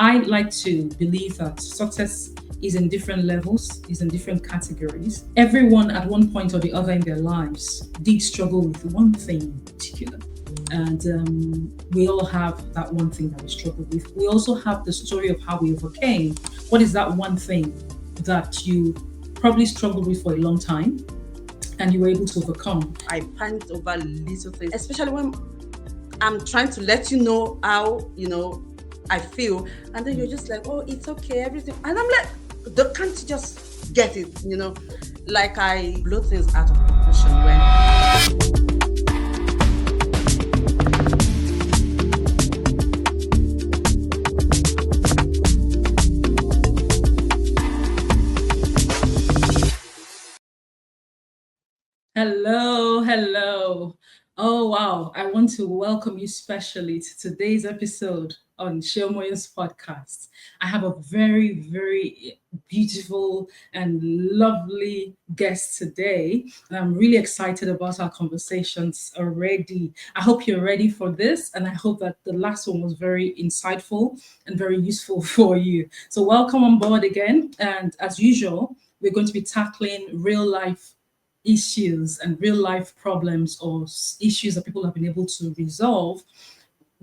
I like to believe that success is in different levels, is in different categories. Everyone at one point or the other in their lives did struggle with one thing in particular. And we all have that one thing that we struggle with. We also have the story of how we overcame. What is that one thing that you probably struggled with for a long time and you were able to overcome? I panicked over little things, especially when I'm trying to let you know how, I feel. And then you're just like, oh, it's okay, everything. And I'm like, can't you just get it? Like I blow things out of proportion when. Hello, hello. Oh, wow. I want to welcome you specially to today's episode on Shomoyo's podcast. I have a very, very beautiful and lovely guest today. And I'm really excited about our conversations already. I hope you're ready for this. And I hope that the last one was very insightful and very useful for you. So, welcome on board again. And as usual, we're going to be tackling real life issues and real life problems or issues that people have been able to resolve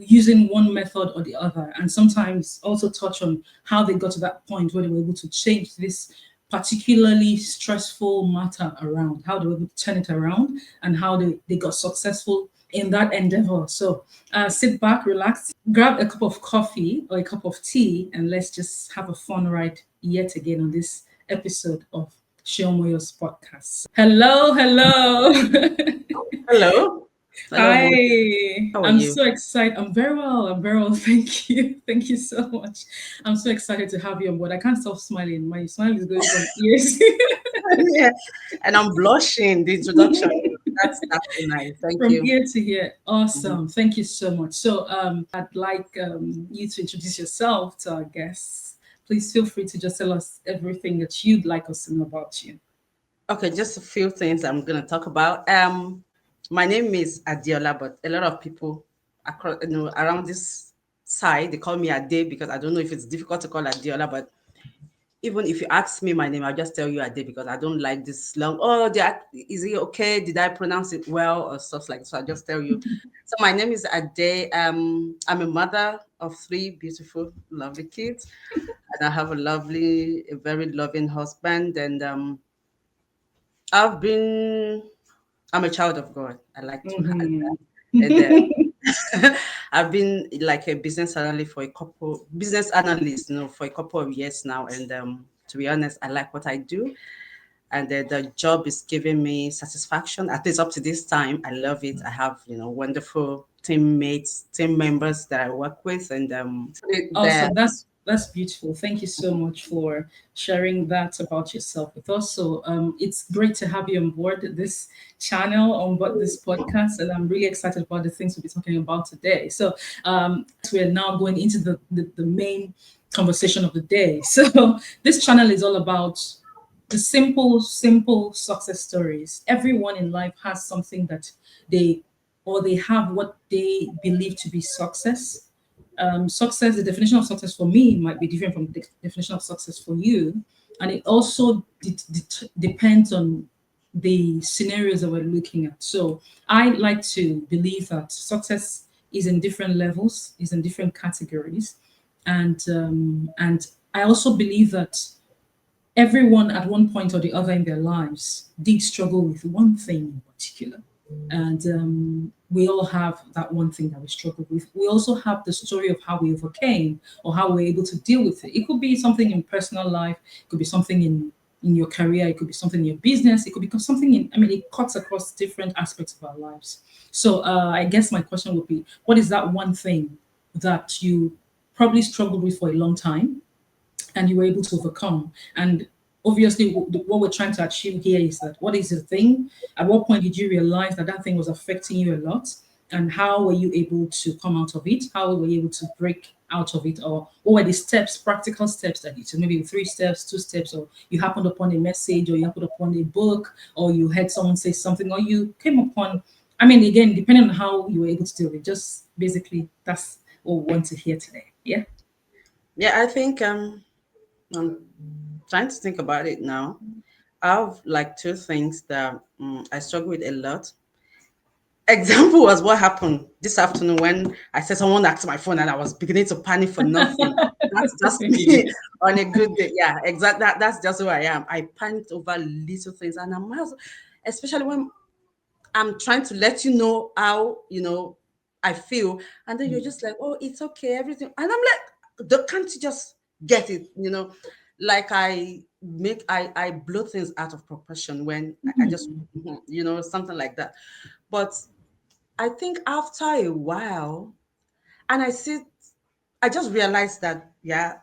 using one method or the other, and sometimes also touch on how they got to that point where they were able to change this particularly stressful matter around, how they were able to turn it around, and how they got successful in that endeavor. So sit back, relax, grab a cup of coffee or a cup of tea, and let's just have a fun ride yet again on this episode of Shiomoyo's podcast. Hello, hello. Hello. Hello, Mo. Hi, How are I'm you? so excited. I'm very well. I'm very well. Thank you. Thank you so much. I'm so excited to have you on board. I can't stop smiling. My smile is going from ears Yeah. And I'm blushing the introduction. That's so nice. Thank from you. ear to ear. Mhm. Awesome. Thank you so much. So, I'd like you to introduce yourself to our guests. Please feel free to just tell us everything that you'd like us to know about you. Okay, just a few things I'm gonna talk about. My name is Adiola, but a lot of people across, around this side, they call me Ade because I don't know if it's difficult to call Adiola, but even if you ask me my name, I'll just tell you Ade because I don't like this long. Oh, is it okay? Did I pronounce it well or stuff like that? So I just tell you. So my name is Ade. I'm a mother of three beautiful, lovely kids, and I have a very loving husband, and I've been I'm a child of God. I like to add Mhm. that. And I've been like a business analyst, for a couple of years now. And to be honest, I like what I do. And the job is giving me satisfaction. At least up to this time, I love it. I have, wonderful teammates, team members that I work with. And they're Awesome. That's beautiful. Thank you so much for sharing that about yourself with us. So it's great to have you on board this channel, on board this podcast, and I'm really excited about the things we'll be talking about today. So we're now going into the main conversation of the day. So this channel is all about the simple success stories. Everyone in life has something that they they have what they believe to be success. Success, the definition of success for me might be different from the definition of success for you. And it also depends on the scenarios that we're looking at. So I like to believe that success is in different levels, is in different categories. And I also believe that everyone at one point or the other in their lives did struggle with one thing in particular. And we all have that one thing that we struggle with. We also have the story of how we overcame or how we're able to deal with it. It could be something in personal life, it could be something in your career, it could be something in your business, it could be something in, I mean, it cuts across different aspects of our lives. So I guess my question would be, what is that one thing that you probably struggled with for a long time and you were able to overcome? And obviously, what we're trying to achieve here is that what is the thing? At what point did you realize that that thing was affecting you a lot? And how were you able to come out of it? How were you able to break out of it? Or what were the steps, practical steps that you took? Maybe 3 steps, 2 steps, or you happened upon a message, or you happened upon a book, or you heard someone say something, or you came upon, I mean, again, depending on how you were able to deal with it, just basically that's what we want to hear today. Yeah. Yeah, I think I'm trying to think about it now. I have like two things that I struggle with a lot. Example was what happened this afternoon when I said someone asked my phone and I was beginning to panic for nothing. That's just Yeah. me on a good day. Yeah, exactly. That's just who I am. I panicked over little things, and especially when I'm trying to let you know how I feel, and then you're just like, "Oh, it's okay, everything," and I'm like, Can't you just get it?" Like I blow things out of proportion when I just something like that. But I think after a while, and I just realized that, yeah,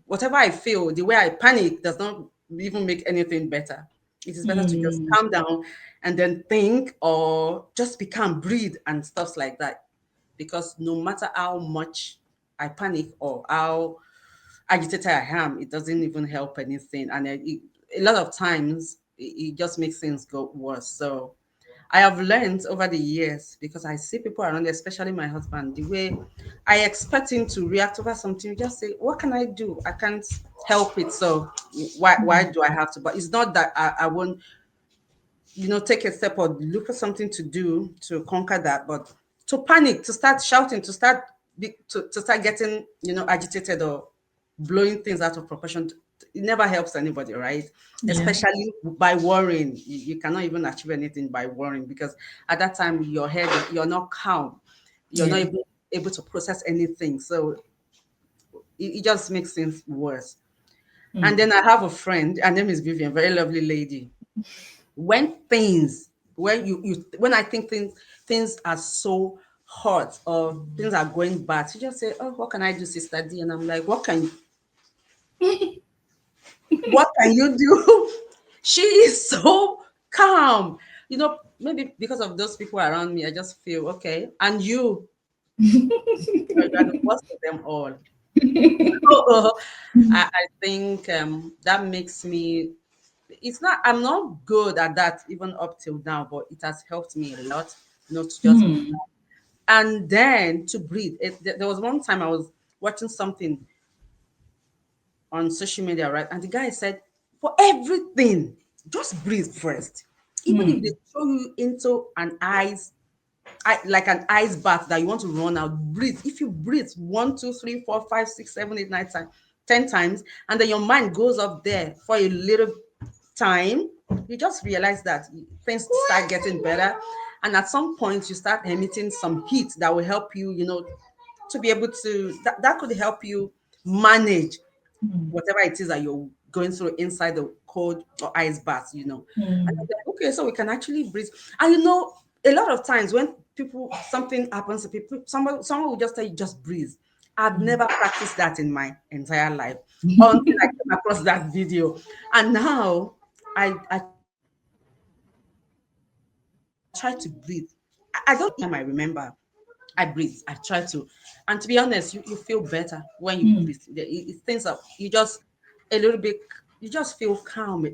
whatever I feel, the way I panic does not even make anything better. It is better to just Mm, calm down and then think, or just be calm, breathe, and stuff like that. Because no matter how much I panic or how agitated I am, it doesn't even help anything. And a lot of times, it just makes things go worse. So I have learned over the years, because I see people around, especially my husband, the way I expect him to react over something. You just say, "What can I do? I can't help it. So why do I have to?" But it's not that I won't, take a step or look for something to do to conquer that, but to panic, to start shouting, to start getting, agitated or blowing things out of proportion. It never helps anybody, right? yeah. Especially by worrying. You cannot even achieve anything by worrying, because at that time your head, you're not calm. You're not Yeah. even able to process anything. So it just makes things worse. And Mm, then I have a friend, her name is Vivian, very lovely lady. When I think things are so hot or things are going bad, she just say, "Oh, what can I do, Sister D?" And I'm like, what can you do? She is so calm. Maybe because of those people around me, I just feel okay. And you're the worst of them all. So I think that makes me. It's not. I'm not good at that even up till now, but it has helped me a lot. To just be, mm, and then to breathe. There was one time I was watching something on social media, right? And the guy said, "For everything, just breathe first. Even if they mm, throw you into like an ice bath that you want to run out, breathe. If you breathe 1, 2, 3, 4, 5, 6, 7, 8, 9 times, 10 times, and then your mind goes up there for a little time, you just realize that things start getting better. And at some point, you start emitting some heat that will help you, to be able to, that could help you manage mm, whatever it is that you're going through inside the cold or ice bath. And I'm mm, like, okay, so we can actually breathe. And a lot of times when something happens to people, someone will just tell you, just breathe. I've mm. never practiced that in my entire life until I came across that video. And now I try to breathe. I don't even remember the last time I remember I breathe. I try to. And to be honest, you feel better when you breathe. Things up. A little bit, you just feel calm.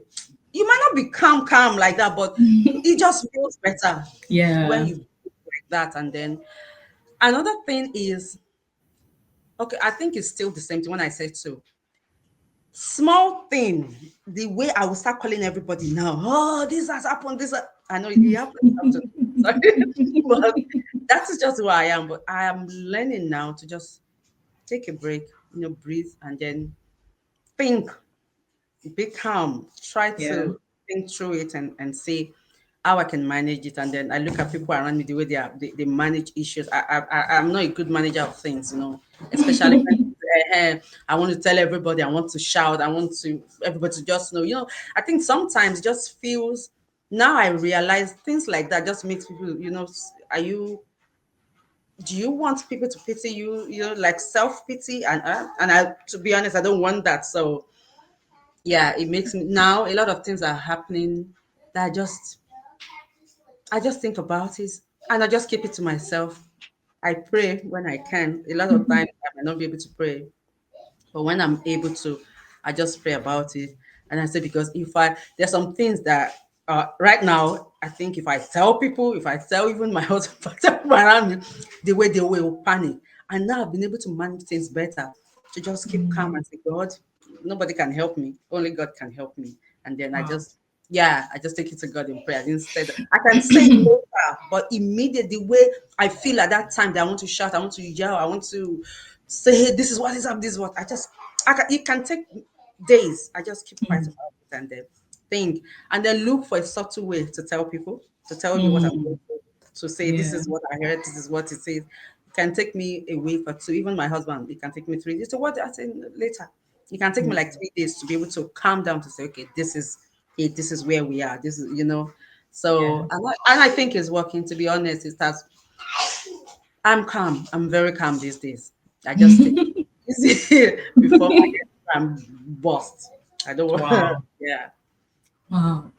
You might not be calm like that, but it just feels better when you Yeah. breathe like that. And then another thing is, okay, I think it's still the same thing when I said so. Small thing, the way I will start calling everybody now. Oh, this has happened. I know it happens sometimes. Sorry, but that is just who I am. But I am learning now to just take a break, breathe, and then think, be calm, try Yeah. to think through it, and see how I can manage it. And then I look at people around me, the way they manage issues. I'm not a good manager of things, especially when I want to tell everybody, I want to shout, I want to everybody to just know. I think sometimes it just feels. Now I realize things like that just makes people, do you want people to pity you? Like self pity, and to be honest, I don't want that. So yeah, it makes me now a lot of things are happening that I just think about it, and I just keep it to myself. I pray when I can. A lot of times I might not be able to pray, but when I'm able to, I just pray about it. And I say, because there's some things that right now, I think if I tell people, if I tell even my husband, if I tell people around me, the way they will panic. And now I've been able to manage things better. to just keep calm and say, God, nobody can help me. Only God can help me. And then Wow. I just take it to God in prayer. Instead, I can say it later, but immediately the way I feel at that time that I want to shout, I want to yell, I want to say, hey, this is what is up, this is what it can take days. I just keep quiet Mm, about it and then think and then look for a subtle way to tell people, to tell you what I'm going mm, through, to say, this yeah. is what I heard, this is what it says. It can take me a week or two. Even my husband, it can take me 3 days. So what I say later, it can take me Mm, like 3 days to be able to calm down to say, okay, this is where we are. This is, yeah. So and I think it's working. To be honest, it has. I'm calm. I'm very calm these days. I just take it easy before I'm bust. I don't want. Wow. Yeah. Wow.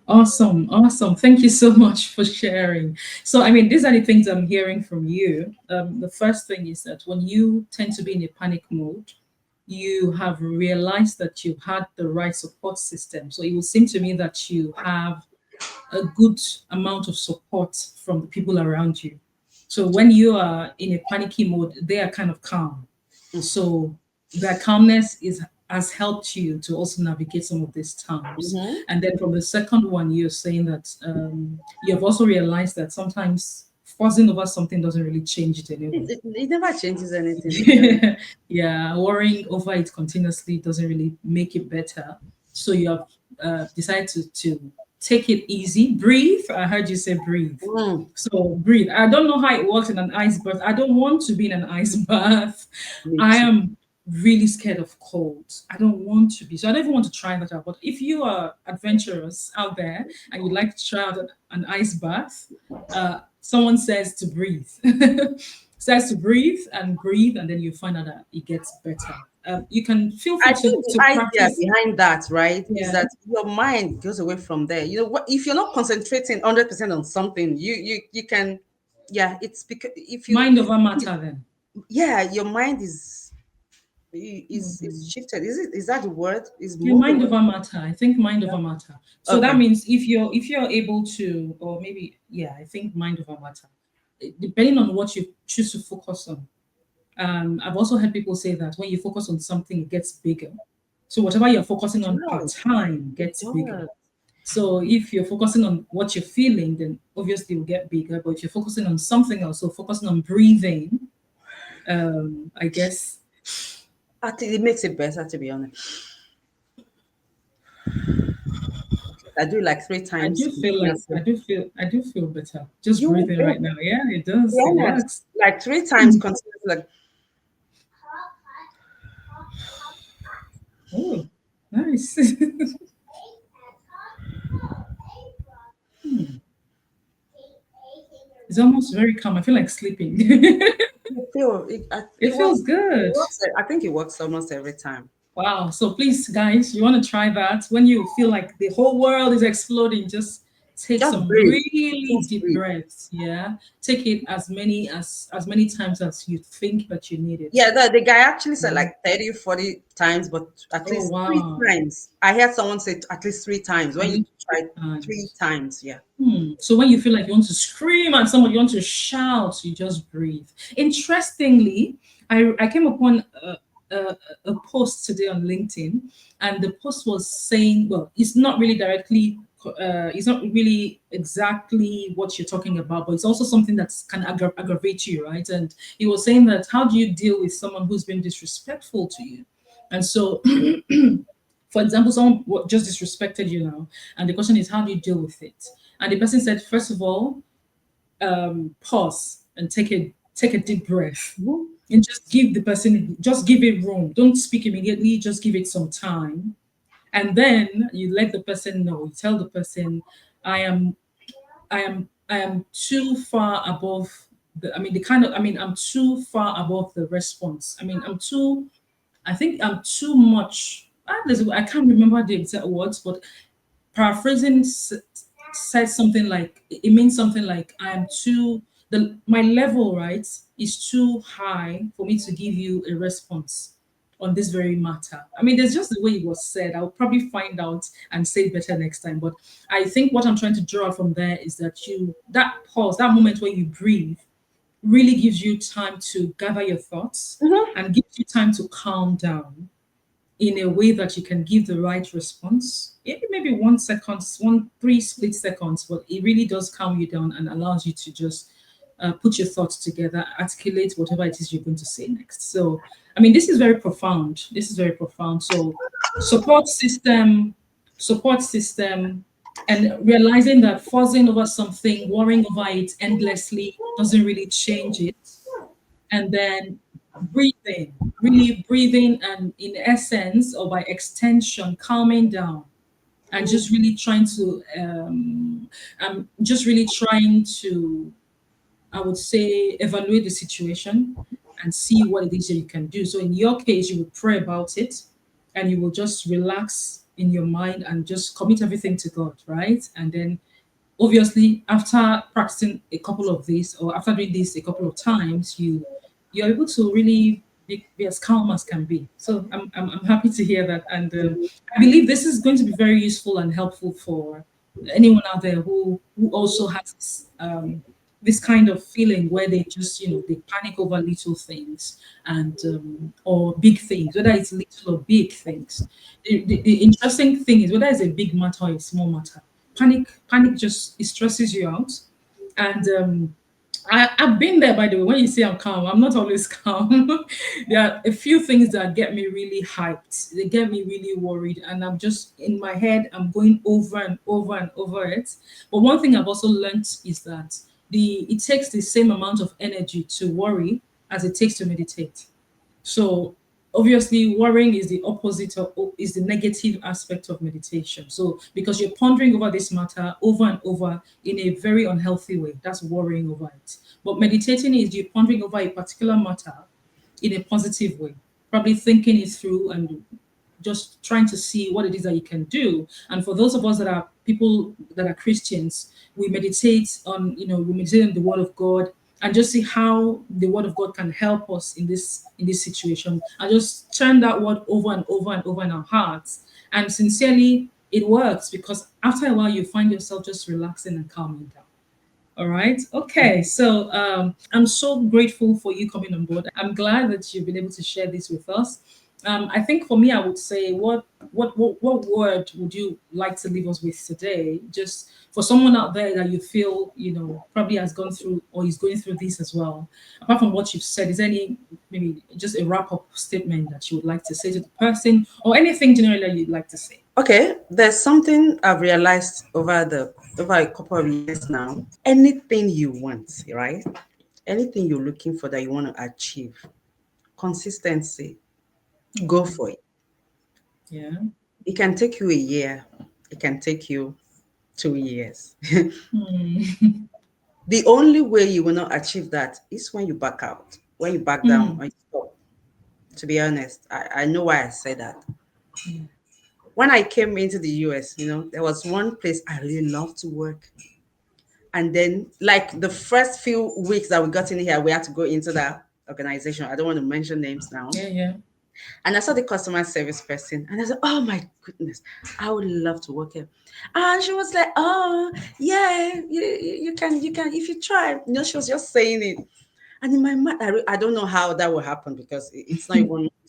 Awesome. Awesome. Thank you so much for sharing. So, I mean, these are the things I'm hearing from you. The first thing is that when you tend to be in a panic mode, you have realized that you had the right support system. So it would seem to me that you have a good amount of support from the people around you. So when you are in a panicky mode, they are kind of calm. So that calmness is has helped you to also navigate some of these times. Mm-hmm. And then from the second one, you're saying that you have also realized that sometimes fussing over something doesn't really change it anyway. It never changes anything. To be honest. Yeah, worrying over it continuously doesn't really make it better. So you have decided to take it easy, breathe. I heard you say breathe. Mm, So breathe. I don't know how it works in an ice bath. I don't want to be in an ice bath. me I too. am really scared of cold. I don't want to be. So I don't even want to try that out. But if you are adventurous out there and you'd like to try out an ice bath, someone says to breathe. Says to breathe, and then you find out that it gets better. You can feel I free think the to idea practice. behind that, right, is Yeah, that your mind goes away from there. If you're not concentrating 100% on something, you can, yeah, it's because if you, mind over matter. Then yeah, your mind is shifted. Is that the word? Is yeah, moved mind away? over matter. I think mind over matter. So that Okay. means if you're able to, or maybe yeah, I think mind over matter. Depending on what you choose to focus on. I've also heard people say that when you focus on something, it gets bigger. So whatever you're focusing on part Wow, time it gets bigger. does. So if you're focusing on what you're feeling, then obviously it will get bigger. But if you're focusing on something else, so focusing on breathing, I guess I think it makes it better, to be honest. I do like three I times do feel like continuously. I do feel better just You breathing will right now. Yeah, it be does. It honest, works. like 3 times continuously. Like, Oh, nice. Hmm. It's almost very calm. I feel like sleeping. you feel it. It It works. feels good. I think it works almost every time. Wow. So please, guys, you want to try that when you feel like the whole world is exploding, just take Just some breathe. really Just deep breathe. breaths. Yeah. Take it as many times as you think that you need it. Yeah, the guy actually said Yeah. like 30, 40 times, but at Oh least three wow. times. I heard someone say at least 3 times. At When you least three try three times. times, yeah. So when you feel like you want to scream at someone, you want to shout, you just breathe. Interestingly, I came upon a, a post today on LinkedIn, and the post was saying, well, it's not really exactly what you're talking about, but it's also something that can aggravate you, right? And he was saying that how do you deal with someone who's been disrespectful to you? And so, for example, someone just disrespected you now, and the question is, how do you deal with it? And the person said, first of all, pause and take a deep breath, Mhm. and just give it room. Don't speak immediately. Just give it some time, and then you let the person know. You tell the person, I am I am too far above I'm too far above the response. I think I'm too much. I can't remember the exact words, but paraphrasing says something like it means something like I'm too the my level right is too high for me to give you a response on this very matter. I mean, there's just the way it was said. I'll probably find out and say it better next time. But I think what I'm trying to draw from there is that that pause, that moment where you breathe, really gives you time to gather your thoughts Mhm. and gives you time to calm down in a way that you can give the right response. Maybe 1 second, 3 split seconds, but it really does calm you down and allows you to just put your thoughts together, articulate whatever it is you're going to say next. So, I mean, this is very profound. This is very profound. So, support system, support system, and realizing that fuzzing over something, worrying over it endlessly doesn't really change it. And then breathing, really breathing, and in essence or by extension, calming down and just really trying to just really trying to, I would say, evaluate the situation and see what it is that you can do. So in your case, you would pray about it and you will just relax in your mind and just commit everything to God, right? And then obviously after practicing a couple of these or after doing this a couple of times, you're able to really be as calm as can be. So I'm happy to hear that. And I believe this is going to be very useful and helpful for anyone out there who also has this kind of feeling where they just, they panic over little things and or big things, whether it's little or big things. The interesting thing is whether it's a big matter or a small matter. Panic just it stresses you out, and I've been there, by the way. When you say I'm calm, I'm not always calm. There are a few things that get me really hyped. They get me really worried, and I'm just in my head. I'm going over and over and over it. But one thing I've also learned is that it takes the same amount of energy to worry as it takes to meditate. So obviously worrying is the opposite of is the negative aspect of meditation. So because you're pondering over this matter over and over in a very unhealthy way, that's worrying over it. But meditating is you're pondering over a particular matter in a positive way, probably thinking it through and just trying to see what it is that you can do. And for those of us that are people that are Christians, we meditate on, we meditate on the word of God and just see how the word of God can help us in this situation. And just turn that word over and over and over in our hearts. And sincerely, it works because after a while you find yourself just relaxing and calming down. All right. Okay. So I'm so grateful for you coming on board. I'm glad that you've been able to share this with us. I think for me, I would say, what word would you like to leave us with today? Just for someone out there that you feel probably has gone through or is going through this as well. Apart from what you've said, is there any maybe just a wrap up statement that you would like to say to the person, or anything generally that you'd like to say? Okay, there's something I've realized over a couple of years now. Anything you want, right? Anything you're looking for that you want to achieve, consistency, go Mm, for it. yeah. It can take you a year, it can take you 2 years. Mm, The only way you will not achieve that is when you back out, when you back down mm, or you stop. To be honest, I know why I say that. yeah. When I came into the US, there was one place I really loved to work. And then, like the first few weeks that we got in here, we had to go into that organization. I don't want to mention names now. Yeah. Yeah. And I saw the customer service person, and I said, "Oh my goodness, I would love to work here." And she was like, "Oh, yeah, you can, if you try." She was just saying it. And in my mind, I don't know how that will happen because it's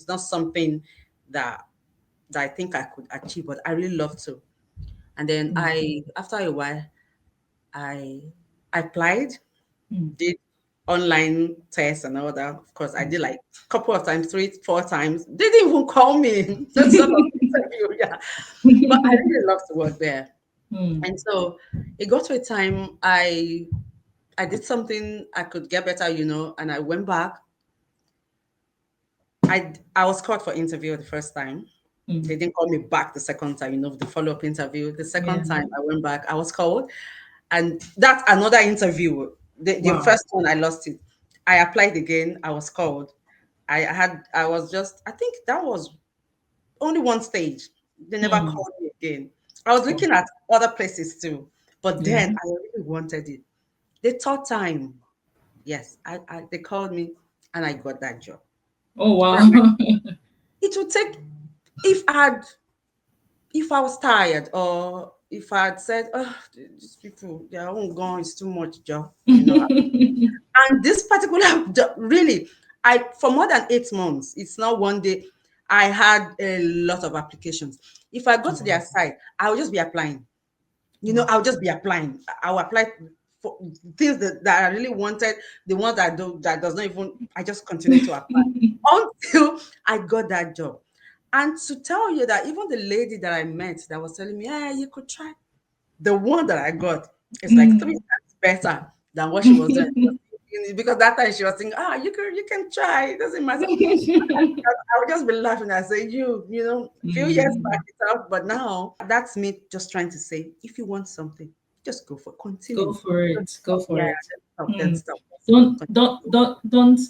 not something that that I think I could achieve, but I really love to. And then Mm, after a while, I I applied, mm, did online tests and all that. Of course, I mm. did like a couple of times, 3, 4 times. They didn't even call me. That's sort of interview, yeah. But I really love to work there. Mm, And so it got to a time I did something I could get better, and I went back. I was called for interview the first time. mm. They didn't call me back the second time, the follow-up interview. The second Yeah. time I went back, I was called. And that's another interview. The Wow. first one I lost it. I applied again, I was called. I was just, I think that was only one stage. They never Mm. called me again. I was Wow. looking at other places too, but Yeah. then I really wanted it. The third time, yes, they called me and I got that job. Oh And I'm like, wow. it would take if I had if I was tired or if I had said, oh, these people, their own gone is too much job, you know. And this particular job, really, I for more than 8 months, it's not one day. I had a lot of applications. If I go to Wow. their site, I will just be applying. Wow. I'll just be applying. I'll apply for things that I really wanted, the ones that does not even, I just continue to apply until I got that job. And to tell you that even the lady that I met that was telling me, yeah, you could try, the one that I got is like 3 times better than what she was doing. Because that time she was thinking, you can try, it doesn't matter. I would just be laughing. I say, a few years back it's out, but now that's me just trying to say, if you want something, just go for it. Go Continue. for Don't it. Go stop. for Yeah, it. then stop, then Mm. stop, then stop. Don't don't don't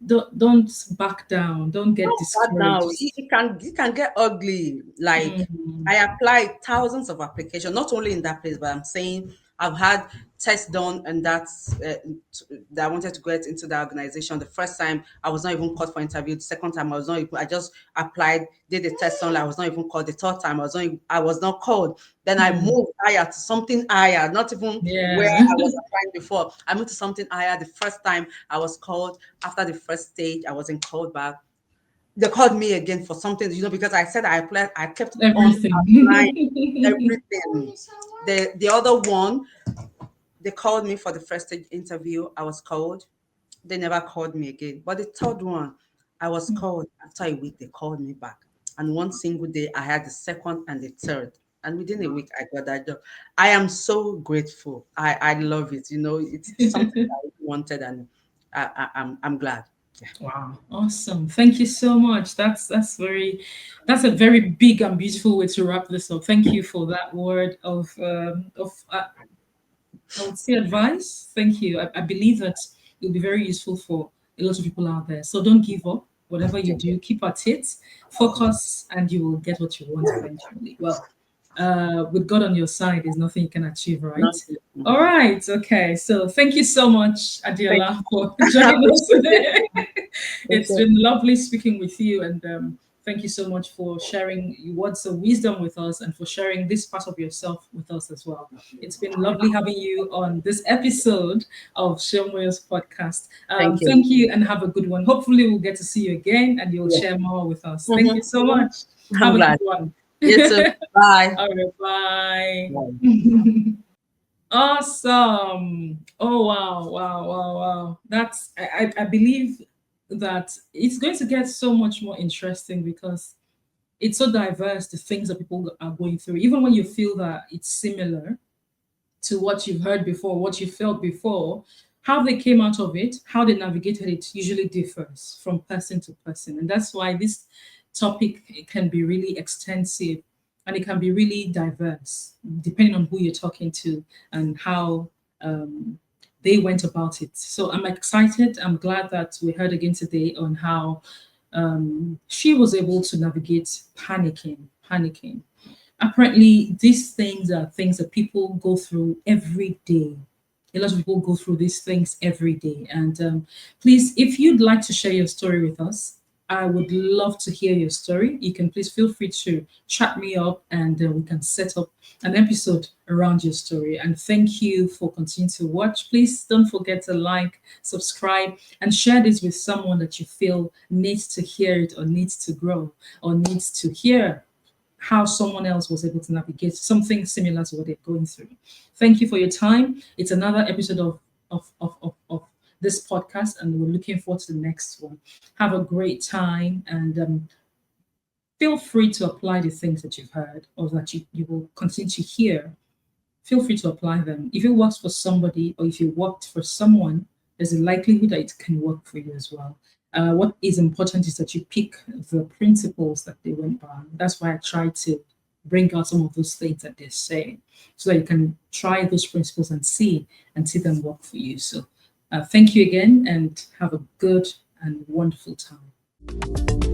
don't don't back down. Don't get But now discouraged. it can get ugly. Like Mm. I applied thousands of applications, not only in that place, but I'm saying I've had tests done, and that I wanted to get into the organization. The first time I was not even called for interview. The second time I was not. I just applied, did the test only. I was not even called. The third time I was not called. Then I Mm. moved higher to something higher, not even where Yeah. I was applying before. I moved to something higher. The first time I was called. After the first stage, I wasn't called back. They called me again for something, because I said I applied, I kept on applying Everything. everything. The other one, they called me for the first stage interview. I was called. They never called me again. But the third one, I was called. After a week, they called me back. And one single day, I had the second and the third. And within a week, I got that job. I am so grateful. I love it. It's something that I wanted, and I'm glad. Yeah. Wow, awesome. Thank you so much. That's a very big and beautiful way to wrap this up. Thank you for that word of I would say advice. Thank you. I believe that it'll be very useful for a lot of people out there. So don't give up. Whatever you do, keep at it, focus, and you will get what you want eventually. Well, with God on your side, there's nothing you can achieve, right? Nothing. All Mhm. right. Okay. So thank you so much, Thank Adiola, you. for I joining us appreciate today. it. It's Okay. been lovely speaking with you, and thank you so much for sharing your words of wisdom with us and for sharing this part of yourself with us as well. It's been lovely having you on this episode of Showmoyo's podcast. Thank you. Thank you and have a good one. Hopefully, we'll get to see you again and you'll Yeah. share more with us. Thank you Mhm, so mhm. much. I'm Have a good glad. one. You too. Bye. All right, Bye. bye. Awesome. Oh wow, wow, wow, wow. I believe that it's going to get so much more interesting because it's so diverse, the things that people are going through. Even when you feel that it's similar to what you've heard before, what you felt before, how they came out of it, how they navigated it usually differs from person to person. And that's why this topic can be really extensive and it can be really diverse, depending on who you're talking to and how they went about it. So I'm excited. I'm glad that we heard again today on how she was able to navigate panicking. Apparently, these things are things that people go through every day. A lot of people go through these things every day. And please, if you'd like to share your story with us, I would love to hear your story. You can please feel free to chat me up and we can set up an episode around your story. And thank you for continuing to watch. Please don't forget to like, subscribe, and share this with someone that you feel needs to hear it or needs to grow or needs to hear how someone else was able to navigate something similar to what they're going through. Thank you for your time. It's another episode of this podcast, and we're looking forward to the next one. Have a great time, and feel free to apply the things that you've heard or that you will continue to hear. Feel free to apply them. If it works for somebody or if it worked for someone, there's a likelihood that it can work for you as well. What is important is that you pick the principles that they went by. That's why I try to bring out some of those things that they say so that you can try those principles and see them work for you. So thank you again and have a good and wonderful time.